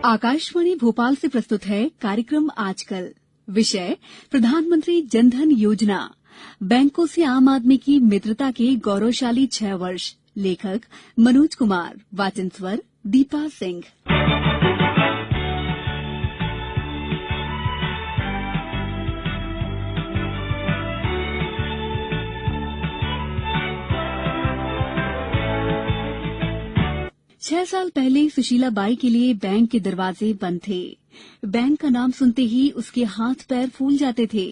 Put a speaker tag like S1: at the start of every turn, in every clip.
S1: आकाशवाणी भोपाल से प्रस्तुत है कार्यक्रम आजकल। विषय प्रधानमंत्री जनधन योजना, बैंकों से आम आदमी की मित्रता के गौरवशाली 6 वर्ष। लेखक मनोज कुमार, वाचन स्वर दीपा सिंह। छह साल पहले सुशीला बाई के लिए बैंक के दरवाजे बंद थे। बैंक का नाम सुनते ही उसके हाथ पैर फूल जाते थे।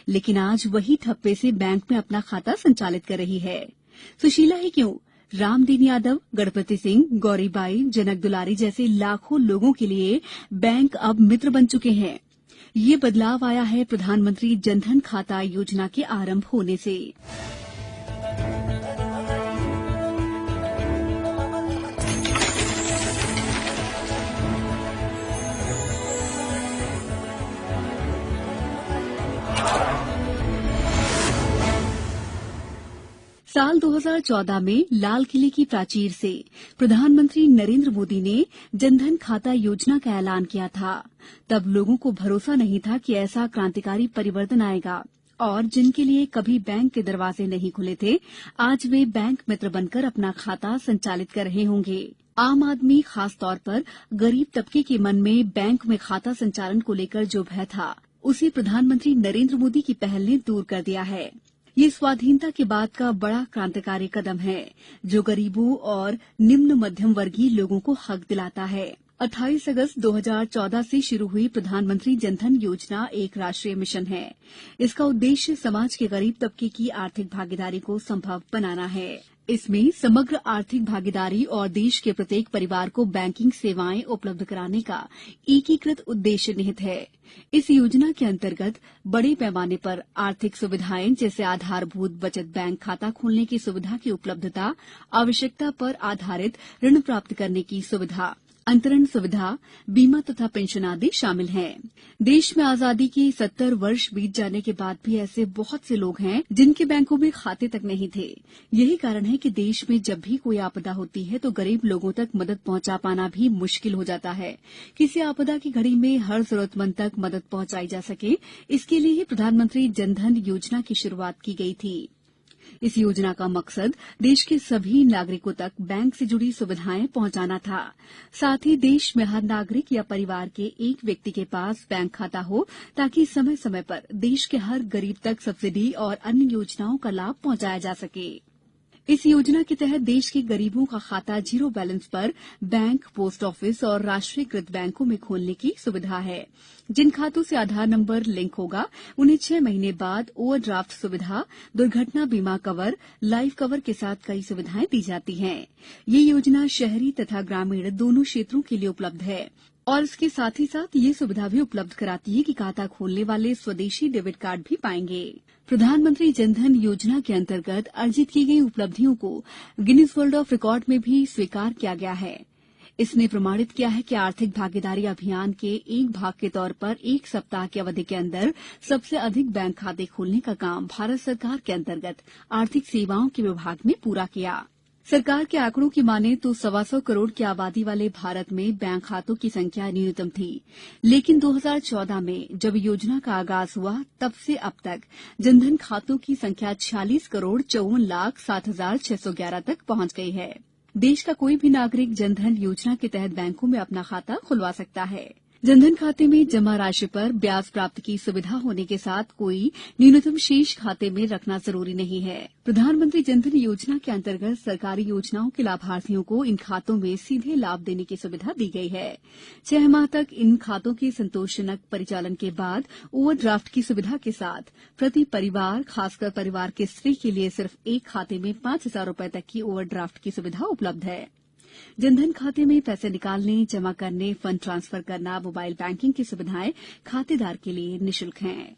S1: लेकिन आज वही ठप्पे से बैंक में अपना खाता संचालित कर रही है। सुशीला ही क्यों, रामदीन यादव, गणपति सिंह, गौरीबाई, जनक दुलारी जैसे लाखों लोगों के लिए बैंक अब मित्र बन चुके हैं। ये बदलाव आया है प्रधानमंत्री जनधन खाता योजना के आरंभ होने से। साल 2014 में लाल किले की प्राचीर से प्रधानमंत्री नरेंद्र मोदी ने जनधन खाता योजना का ऐलान किया था। तब लोगों को भरोसा नहीं था कि ऐसा क्रांतिकारी परिवर्तन आएगा, और जिनके लिए कभी बैंक के दरवाजे नहीं खुले थे, आज वे बैंक मित्र बनकर अपना खाता संचालित कर रहे होंगे। आम आदमी, खास तौर पर गरीब तबके के मन में बैंक में खाता संचालन को लेकर जो भय था, उसे प्रधानमंत्री नरेंद्र मोदी की पहल ने दूर कर दिया है। ये स्वाधीनता के बाद का बड़ा क्रांतिकारी कदम है, जो गरीबों और निम्न मध्यम वर्गीय लोगों को हक दिलाता है। 28 अगस्त 2014 से शुरू हुई प्रधानमंत्री जनधन योजना एक राष्ट्रीय मिशन है। इसका उद्देश्य समाज के गरीब तबके की आर्थिक भागीदारी को संभव बनाना है। इसमें समग्र आर्थिक भागीदारी और देश के प्रत्येक परिवार को बैंकिंग सेवाएं उपलब्ध कराने का एकीकृत उद्देश्य निहित है। इस योजना के अंतर्गत बड़े पैमाने पर आर्थिक सुविधाएं जैसे आधारभूत बचत बैंक खाता खोलने की सुविधा की उपलब्धता, आवश्यकता पर आधारित ऋण प्राप्त करने की सुविधा, अंतरण सुविधा, बीमा तथा पेंशन आदि शामिल हैं। देश में आजादी के 70 वर्ष बीत जाने के बाद भी ऐसे बहुत से लोग हैं जिनके बैंकों में खाते तक नहीं थे। यही कारण है कि देश में जब भी कोई आपदा होती है तो गरीब लोगों तक मदद पहुंचा पाना भी मुश्किल हो जाता है। किसी आपदा की घड़ी में हर जरूरतमंद तक मदद पहुंचाई जा सके, इसके लिए ही प्रधानमंत्री जनधन योजना की शुरुआत की गई थी। इस योजना का मकसद देश के सभी नागरिकों तक बैंक से जुड़ी सुविधाएं पहुंचाना था। साथ ही देश में हर नागरिक या परिवार के एक व्यक्ति के पास बैंक खाता हो, ताकि समय समय पर देश के हर गरीब तक सब्सिडी और अन्य योजनाओं का लाभ पहुंचाया जा सके। इस योजना के तहत देश के गरीबों का खाता जीरो बैलेंस पर बैंक, पोस्ट ऑफिस और राष्ट्रीयकृत बैंकों में खोलने की सुविधा है। जिन खातों से आधार नंबर लिंक होगा, उन्हें 6 महीने बाद ओवरड्राफ्ट सुविधा, दुर्घटना बीमा कवर, लाइफ कवर के साथ कई सुविधाएं दी जाती हैं। ये योजना शहरी तथा ग्रामीण दोनों क्षेत्रों के लिए उपलब्ध है, और इसके साथ ही साथ ये सुविधा भी उपलब्ध कराती है कि खाता खोलने वाले स्वदेशी डेबिट कार्ड भी पाएंगे। प्रधानमंत्री जनधन योजना के अंतर्गत अर्जित की गई उपलब्धियों को गिनीज वर्ल्ड ऑफ रिकॉर्ड में भी स्वीकार किया गया है। इसने प्रमाणित किया है कि आर्थिक भागीदारी अभियान के एक भाग के तौर पर एक सप्ताह की अवधि के अंदर सबसे अधिक बैंक खाते खोलने का काम भारत सरकार के अंतर्गत आर्थिक सेवाओं के विभाग ने पूरा किया। सरकार के आंकड़ों की माने तो 125 करोड़ की आबादी वाले भारत में बैंक खातों की संख्या न्यूनतम थी। लेकिन 2014 में जब योजना का आगाज हुआ, तब से अब तक जनधन खातों की संख्या 46 करोड़ 54,07,611 तक पहुंच गई है। देश का कोई भी नागरिक जनधन योजना के तहत बैंकों में अपना खाता खुलवा सकता है। जनधन खाते में जमा राशि पर ब्याज प्राप्त की सुविधा होने के साथ कोई न्यूनतम शेष खाते में रखना जरूरी नहीं है। प्रधानमंत्री जनधन योजना के अंतर्गत सरकारी योजनाओं के लाभार्थियों को इन खातों में सीधे लाभ देने की सुविधा दी गई है। 6 माह तक इन खातों के संतोषजनक परिचालन के बाद ओवरड्राफ्ट की सुविधा के साथ प्रति परिवार, खासकर परिवार की स्त्री के लिए सिर्फ एक खाते में 5,000 रूपये तक की ओवरड्राफ्ट की सुविधा उपलब्ध है। जनधन खाते में पैसे निकालने, जमा करने, फंड ट्रांसफर करना, मोबाइल बैंकिंग की सुविधाएं खातेदार के लिए निःशुल्क हैं।